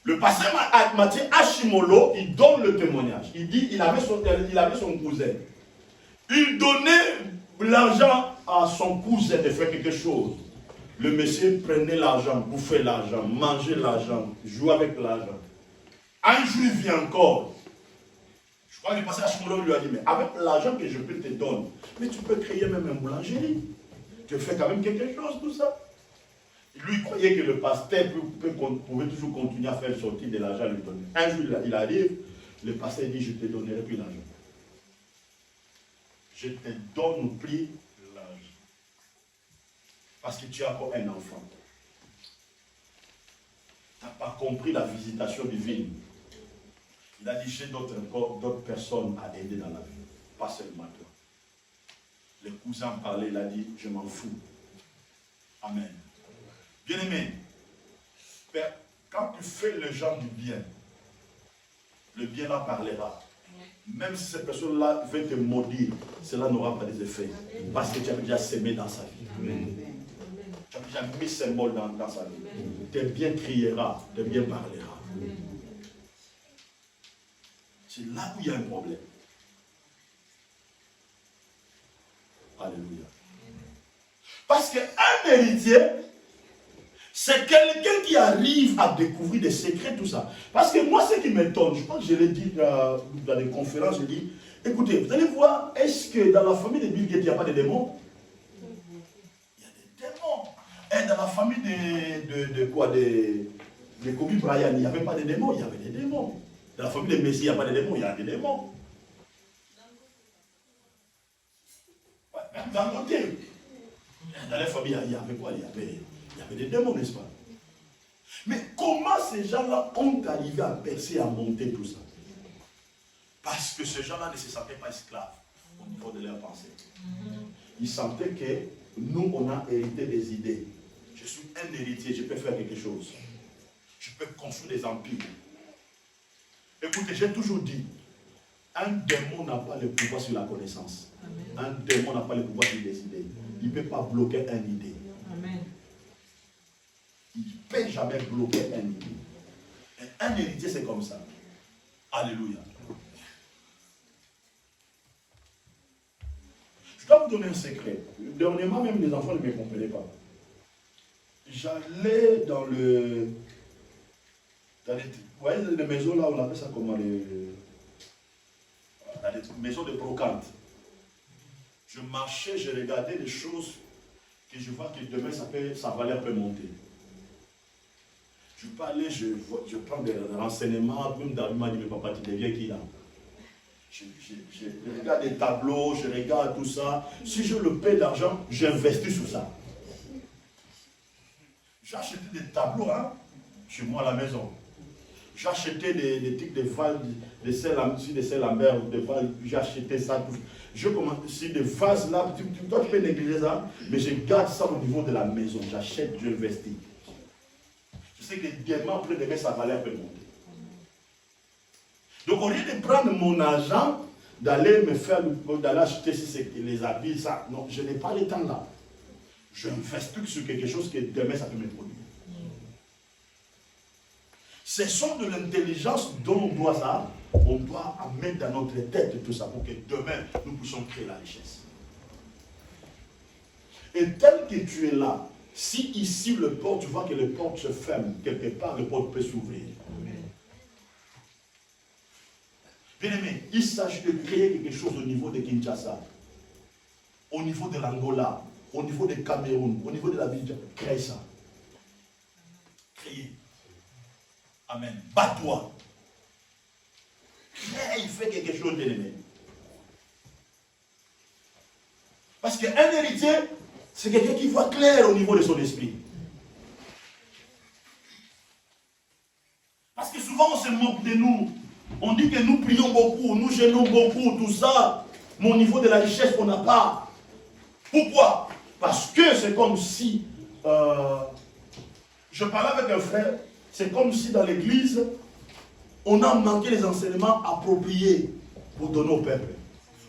Le pasteur Mathieu Ashimolo, il donne le témoignage. Il dit il avait son cousin. Il donnait l'argent à son cousin de faire quelque chose. Le monsieur prenait l'argent, bouffait l'argent, mangeait l'argent, jouait avec l'argent. Un jour, il vient encore. Je crois que le pasteur Ashimolo lui a dit, mais avec l'argent que je peux te donner, mais tu peux créer même une boulangerie. Tu fais quand même quelque chose, tout ça. Lui, il croyait que le pasteur pouvait toujours continuer à faire sortir de l'argent à lui donner. Un jour, il arrive, le pasteur dit, je ne te donnerai plus l'argent. Je te donne plus l'argent. Parce que tu es encore un enfant. Tu n'as pas compris la visitation divine. Il a dit, j'ai d'autres personnes à aider dans la vie. Pas seulement toi. Le cousin parlait, il a dit, je m'en fous. Amen. Bien-aimé, quand tu fais les gens du bien, le bien là parlera. Même si cette personne-là veut te maudire, cela n'aura pas des effets. Parce que tu as déjà semé dans sa vie. Amen. Tu as déjà mis ses mots dans sa vie. Tes bien criera, tes bien parlera. C'est là où il y a un problème. Alléluia. Parce qu'un héritier, c'est quelqu'un qui arrive à découvrir des secrets, tout ça. Parce que moi, ce qui m'étonne, je crois que je l'ai dit dans les conférences, je dis, écoutez, vous allez voir, est-ce que dans la famille de Bill Gates, il n'y a pas de démons? Il y a des démons. Et dans la famille de Kobe Bryant, il n'y avait pas de démons, il y avait des démons. Dans la famille de Messi, il n'y a pas de démons, il y a des démons. Dans le côté, dans la famille, il y avait quoi? Il y avait des démons, n'est-ce pas? Mais comment ces gens-là ont arrivé à percer, à monter tout ça? Parce que ces gens-là ne se sentaient pas esclaves au niveau de leur pensée. Ils sentaient que nous, on a hérité des idées. Je suis un héritier, je peux faire quelque chose. Je peux construire des empires. Écoutez, j'ai toujours dit, un démon n'a pas le pouvoir sur la connaissance. Amen. Un démon n'a pas le pouvoir sur les idées. Il ne peut pas bloquer une idée. Amen. Il ne peut jamais bloquer une idée. Et un héritier, c'est comme ça. Alléluia. Je dois vous donner un secret. Dernièrement, même les enfants ne me comprenaient pas. J'allais dans le... Vous voyez les maisons là, on appelle ça comment les maisons de brocante. Je marchais, je regardais les choses que je vois que demain sa valeur peut monter. Je peux aller, je prends des renseignements, même David m'a dit, mais papa, tu deviens qui là? Je regarde des tableaux, je regarde tout ça. Si je le paie d'argent, j'investis sur ça. J'ai acheté des tableaux chez moi à la maison. J'ai acheté des trucs de Val, des sel en mer, j'ai acheté ça. Je commence ici des vases là, toi tu peux négliger ça, mais je garde ça au niveau de la maison. J'achète, j'investis. Je sais que les diamants, après demain, sa valeur peut monter. Donc au lieu de prendre mon argent, d'aller acheter les habits, ça, non, je n'ai pas le temps là. J'investis sur quelque chose que demain ça peut me produire. Ce sont de l'intelligence dont on doit ça. On doit mettre dans notre tête tout ça pour que demain, nous puissions créer la richesse. Et tel que tu es là, si ici le porte, tu vois que le porte se ferme, quelque part le porte peut s'ouvrir. Bien aimé, il s'agit de créer quelque chose au niveau de Kinshasa, au niveau de l'Angola, au niveau de Cameroun, au niveau de la ville. Crée ça. Créer. Amen. Bats-toi. Il fait quelque chose, bien aimé. Parce qu'un héritier, c'est quelqu'un qui voit clair au niveau de son esprit. Parce que souvent on se moque de nous. On dit que nous prions beaucoup, nous gênons beaucoup, tout ça. Mais au niveau de la richesse, on n'a pas. Pourquoi? Parce que c'est comme si, je parlais avec un frère, c'est comme si dans l'église, on a manqué les enseignements appropriés pour donner au peuple.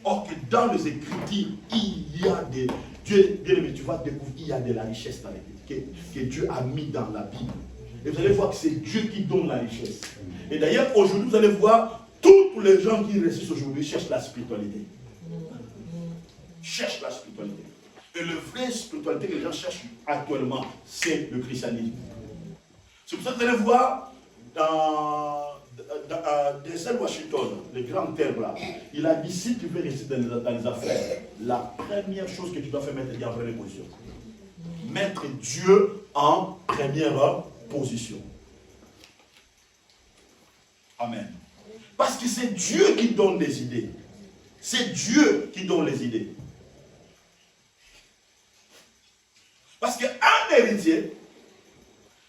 Or que dans les Écritures, il y a des... Dieu, bien aimé, tu vas découvrir, il y a de la richesse dans l'Écriture, que Dieu a mis dans la Bible. Et vous allez voir que c'est Dieu qui donne la richesse. Et d'ailleurs, aujourd'hui, vous allez voir, tous les gens qui réussissent aujourd'hui cherchent la spiritualité. Cherchent la spiritualité. Et la vraie spiritualité que les gens cherchent actuellement, c'est le christianisme. C'est pour ça que vous allez voir dans Denzel Washington, le grand terme là, il a dit si tu veux réussir dans les affaires, la première chose que tu dois faire, mettre Dieu en première position. Mettre Dieu en première position. Amen. Parce que c'est Dieu qui donne les idées. C'est Dieu qui donne les idées. Parce qu'un héritier,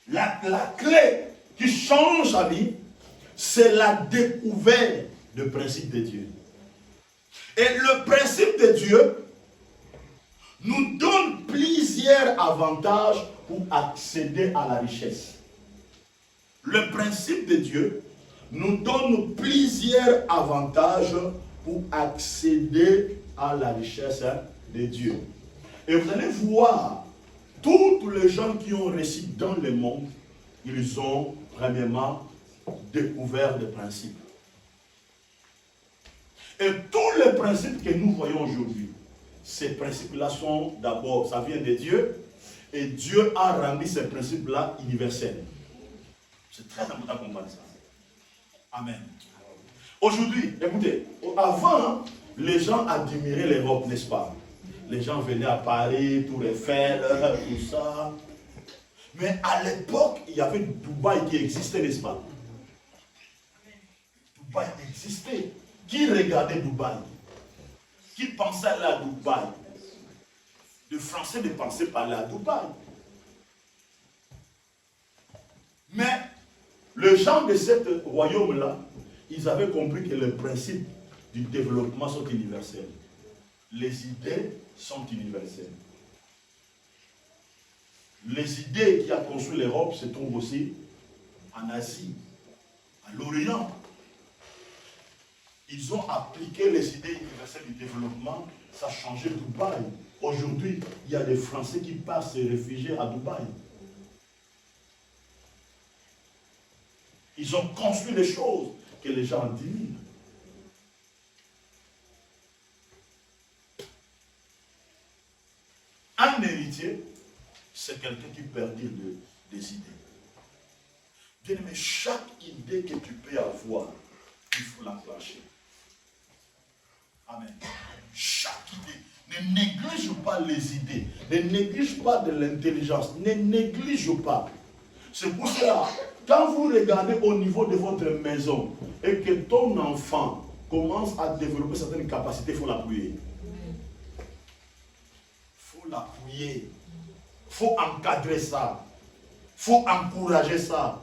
la clé qui change sa vie, c'est la découverte du principe de Dieu. Et le principe de Dieu nous donne plusieurs avantages pour accéder à la richesse. Le principe de Dieu nous donne plusieurs avantages pour accéder à la richesse de Dieu. Et vous allez voir, tous les gens qui ont réussi dans le monde, ils ont premièrement découvert des principes. Et tous les principes que nous voyons aujourd'hui, ces principes-là sont d'abord, ça vient de Dieu, et Dieu a rendu ces principes-là universels. C'est très important qu'on comprenne ça. Amen. Aujourd'hui, écoutez, avant, les gens admiraient l'Europe, n'est-ce pas? Les gens venaient à Paris, Tour Eiffel, tout ça. Mais à l'époque, il y avait Dubaï qui existait, n'est-ce pas? Dubaï existait. Qui regardait Dubaï? Qui pensait aller à Dubaï? Les Français ne pensaient pas aller à Dubaï. Mais les gens de ce royaume-là, ils avaient compris que les principes du développement sont universels. Les idées sont universelles. Les idées qui ont construit l'Europe se trouvent aussi en Asie, à l'Orient. Ils ont appliqué les idées universelles du développement, ça a changé Dubaï. Aujourd'hui, il y a des Français qui partent se réfugier à Dubaï. Ils ont construit des choses que les gens admirent. Un héritier, c'est quelqu'un qui perdure des idées. Bien aimé, chaque idée que tu peux avoir, il faut l'enclencher. Amen. Chaque idée. Ne néglige pas les idées. Ne néglige pas de l'intelligence. Ne néglige pas. C'est pour cela, quand vous regardez au niveau de votre maison et que ton enfant commence à développer certaines capacités, il faut l'appuyer. Il faut l'appuyer. Il faut encadrer ça. Il faut encourager ça.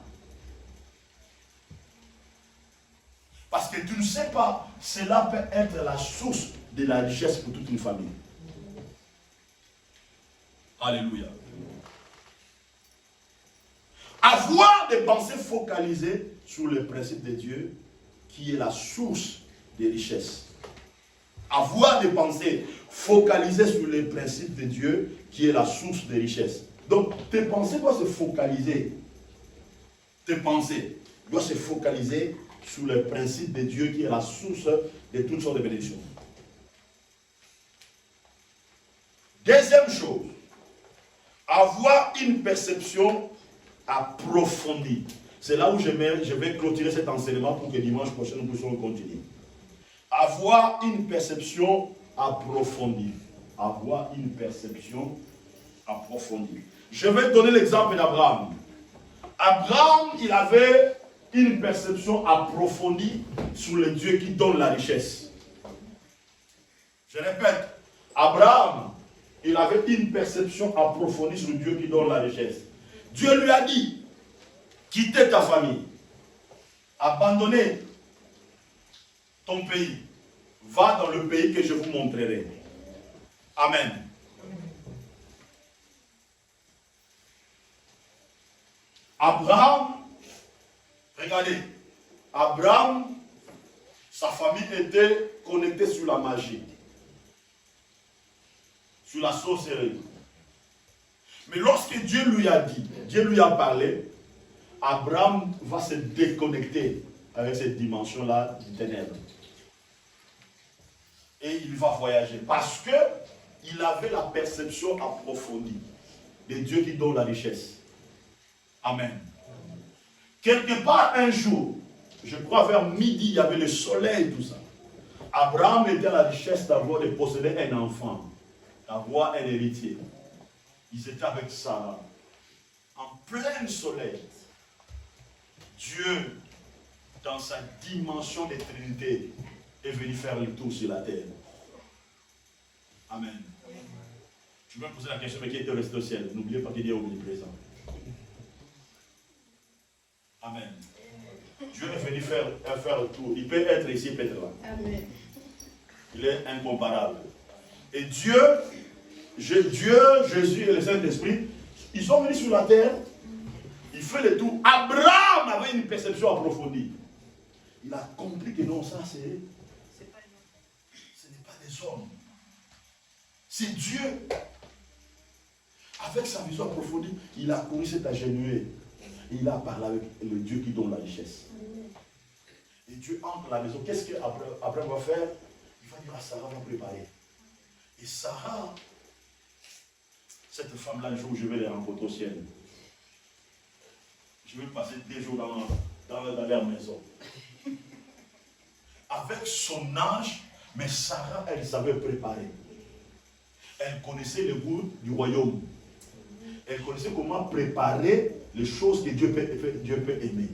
Parce que tu ne sais pas, cela peut être la source de la richesse pour toute une famille. Alléluia. Avoir des pensées focalisées sur le principe de Dieu, qui est la source des richesses. Avoir des pensées focalisées sur le principe de Dieu, qui est la source des richesses. Donc, tes pensées doivent se focaliser. Tes pensées doivent se focaliser sur le principe de Dieu, qui est la source de toutes sortes de bénédictions. Deuxième chose, avoir une perception approfondie. C'est là où je vais clôturer cet enseignement pour que dimanche prochain nous puissions continuer. Avoir une perception approfondie. Avoir une perception approfondie. Je vais donner l'exemple d'Abraham. Abraham, il avait une perception approfondie sur le Dieu qui donne la richesse. Je répète, Abraham, il avait une perception approfondie sur le Dieu qui donne la richesse. Dieu lui a dit, quittez ta famille, abandonnez ton pays, va dans le pays que je vous montrerai. Amen. Abraham, regardez, Abraham, sa famille était connectée sur la magie, sur la sorcellerie. Mais lorsque Dieu lui a dit, Dieu lui a parlé, Abraham va se déconnecter avec cette dimension-là du ténèbre. Et il va voyager. Parce qu'il avait la perception approfondie de Dieu qui donne la richesse. Amen. Quelque part un jour, je crois vers midi, il y avait le soleil, tout ça. Abraham était à la richesse d'avoir de posséder un enfant, d'avoir un héritier. Ils étaient avec Sarah, en plein soleil. Dieu, dans sa dimension de Trinité, est venu faire le tour sur la terre. Amen. Je vais me poser la question, mais qui était resté au ciel? N'oubliez pas qu'il est omniprésent. Amen. Dieu est venu faire le tour. Il peut être ici, il peut être là. Amen. Il est incomparable. Et Dieu, Jésus et le Saint-Esprit, ils sont venus sur la terre. Il fait le tour. Abraham avait une perception approfondie. Il a compris que non, ça ce n'est pas des hommes. C'est Dieu. Avec sa vision approfondie, il a connu cet ingénué. Et il a parlé avec le Dieu qui donne la richesse. Et Dieu entre à la maison. Qu'est-ce qu'Abraham va faire? Il va dire à Sarah, va préparer. Et Sarah, cette femme-là, un jour, je vais les rencontrer au ciel. Je vais passer des jours dans leur maison. Avec son âge, mais Sarah, elle savait préparer. Elle connaissait le goût du royaume. Elle connaissait comment préparer les choses que Dieu peut aimer.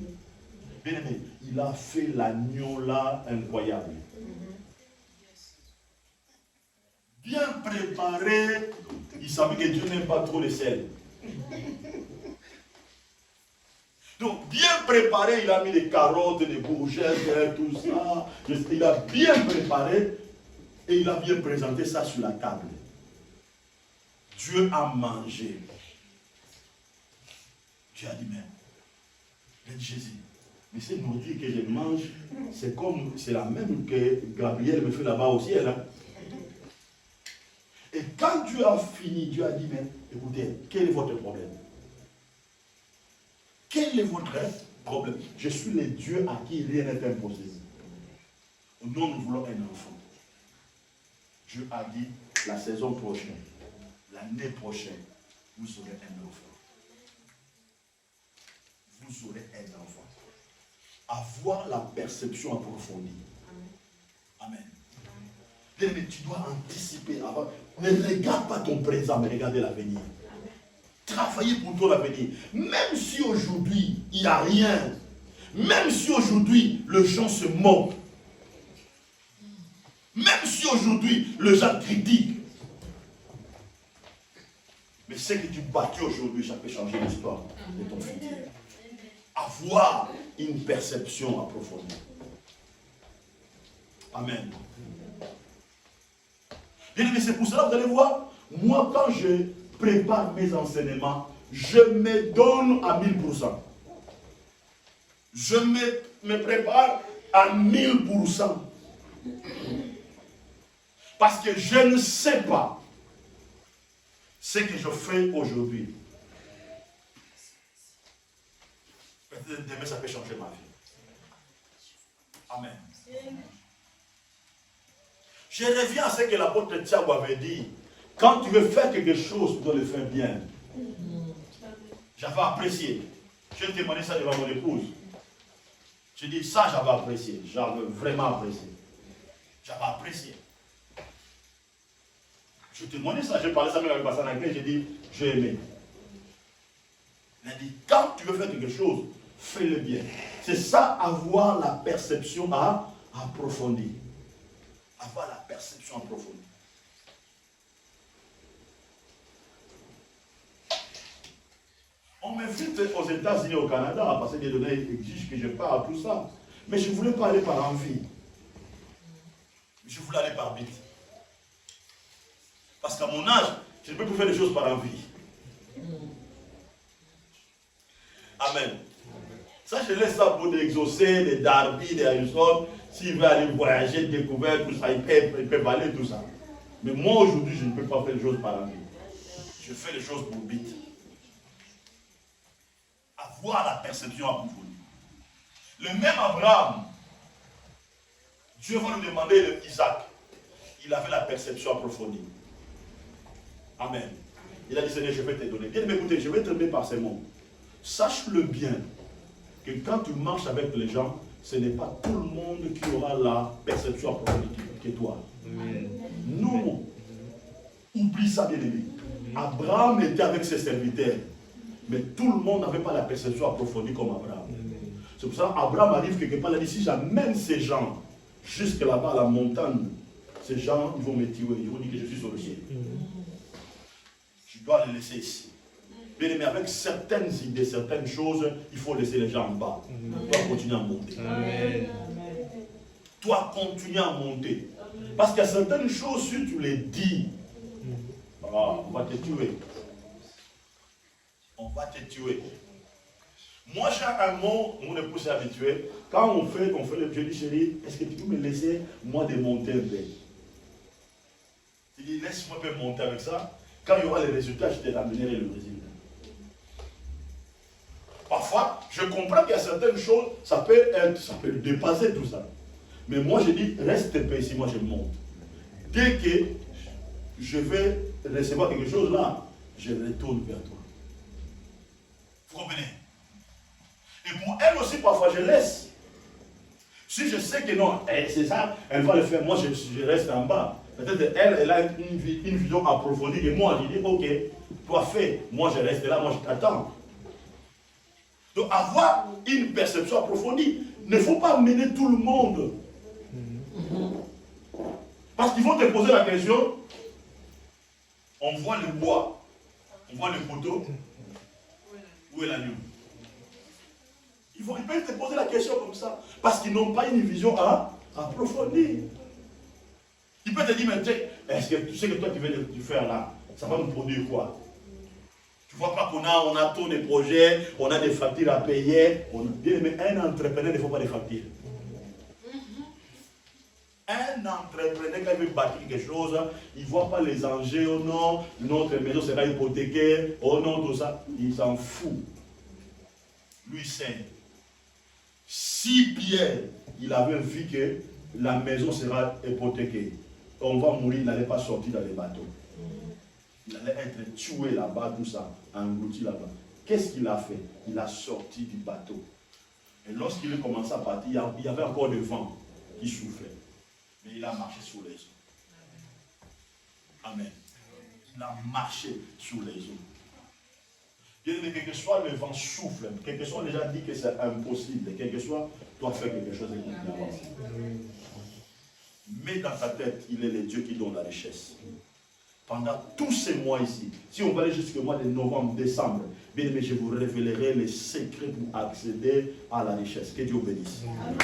Bien aimé, il a fait l'agneau là incroyable. Bien préparé, il savait que Dieu n'aime pas trop le sel. Donc, bien préparé, il a mis des carottes, des courgettes, tout ça. Il a bien préparé et il a bien présenté ça sur la table. Dieu a mangé. Dieu a dit, mais Jésus, mais cette nourriture que je mange, c'est la même que Gabriel me fait là-bas au ciel. Hein? Et quand Dieu a fini, Dieu a dit, mais écoutez, quel est votre problème? Quel est votre problème? Je suis le Dieu à qui rien n'est impossible. Nous voulons un enfant. Dieu a dit, la saison prochaine, l'année prochaine, vous aurez un enfant. Vous aurez un enfant. Avoir la perception approfondie. Amen. Mais tu dois anticiper avant. Ne regarde pas ton présent, mais regarde l'avenir. Travaillez pour ton avenir. Même si aujourd'hui, il n'y a rien. Même si aujourd'hui, les gens se moquent. Même si aujourd'hui, les gens critiquent. Mais ce que tu bâtis aujourd'hui, ça peut changer l'histoire de ton futur. Avoir une perception approfondie. Amen. Bien, mais c'est pour cela, vous allez voir, moi quand je prépare mes enseignements, je me donne à 1000%. Je me prépare à 1000%. Parce que je ne sais pas ce que je fais aujourd'hui. Peut-être demain ça peut changer ma vie. Amen. Je reviens à ce que l'apôtre Thiago avait dit. Quand tu veux faire quelque chose, tu dois le faire bien. J'avais apprécié. Je témoignais ça devant mon épouse. Je dis ça, j'avais apprécié. J'avais vraiment apprécié. J'avais apprécié. Je témoignais ça. Je parlais ça même avec Bassan Anglais. J'ai dit, j'ai aimé. Il a dit, quand tu veux faire quelque chose, fais-le bien. C'est ça, avoir la perception approfondie. Avoir la perception approfondie. On m'invite aux États-Unis et au Canada parce que les données exigent que je parle tout ça. Mais je ne voulais pas aller par envie. Je voulais aller par but. Parce qu'à mon âge, je ne peux plus faire des choses par envie. Amen. Ça, je laisse ça pour exaucer les Darby, les Harrison. S'il veut aller voyager, découvrir tout ça, il peut aller tout ça. Mais moi, aujourd'hui, je ne peux pas faire les choses par envie. Je fais les choses pour but. Avoir la perception approfondie. Le même Abraham, Dieu va nous demander Isaac. Il avait la perception approfondie. Amen. Il a dit, Seigneur, je vais te donner. Bien, mais écoutez, je vais te donner par ces mots. Sache-le bien, que quand tu marches avec les gens, ce n'est pas tout le monde qui aura la perception approfondie que toi. Amen. Non. Oublie ça, bien aimé. Abraham était avec ses serviteurs. Mais tout le monde n'avait pas la perception approfondie comme Abraham. C'est pour ça qu'Abraham arrive quelque part, il a dit, si j'amène ces gens jusque là-bas à la montagne, ces gens, ils vont me tuer, ils vont dire que je suis sorcier. Je dois les laisser ici. Bien aimé, avec certaines idées, certaines choses, il faut laisser les gens en bas. Toi, continue à monter. Amen. Toi, continue à monter. Parce qu'il y a certaines choses, si tu les dis, on va te tuer. On va te tuer. Moi, j'ai un mot, mon épouse est habituée. Quand on fait le je dis, chérie, est-ce que tu peux me laisser, moi, de monter un peu? Il dit, laisse-moi un peu monter avec ça. Quand il y aura les résultats, je te ramènerai le résultat. Parfois, je comprends qu'il y a certaines choses, ça peut dépasser tout ça. Mais moi, je dis, reste un peu ici, moi, je monte. Dès que je vais recevoir quelque chose là, je retourne vers toi. Vous comprenez? Et pour elle aussi, parfois, je laisse. Si je sais que non, c'est ça, elle va le faire, moi, je reste en bas. Peut-être elle a une vision approfondie que moi, je dis, ok, toi fais, moi je reste là, moi je t'attends. Donc avoir une perception approfondie, il ne faut pas mener tout le monde. Parce qu'ils vont te poser la question, on voit le bois, on voit le poteau, où est l'agneau? Ils peuvent te poser la question comme ça, parce qu'ils n'ont pas une vision approfondie. Il peut te dire, mais est-ce que tu sais que toi tu viens de faire là, ça va nous produire quoi? Tu vois pas qu'on a tous les projets, on a des factures à payer. Mais un entrepreneur ne faut pas des factures. Un entrepreneur, quand il veut bâtir quelque chose, il ne voit pas les enjeux, oh non, notre maison sera hypothéquée, oh non, tout ça. Il s'en fout. Lui, c'est. Si Pierre, il avait vu que la maison sera hypothéquée, on va mourir, il n'allait pas sortir dans les bateaux. Il allait être tué là-bas, tout ça, englouti là-bas. Qu'est-ce qu'il a fait? Il a sorti du bateau. Et lorsqu'il a commencé à partir, il y avait encore le vent qui soufflait. Mais il a marché sous les eaux. Amen. Il a marché sous les eaux. Bien aimé, quel que soit le vent souffle, quel que soit déjà dit que c'est impossible, quel que soit, toi fais quelque chose et continue à avancer. Mets dans ta tête, il est le Dieu qui donne la richesse. Pendant tous ces mois ici, si on va aller jusqu'au mois de novembre, décembre, bien aimé, je vous révélerai les secrets pour accéder à la richesse. Que Dieu vous bénisse. Amen.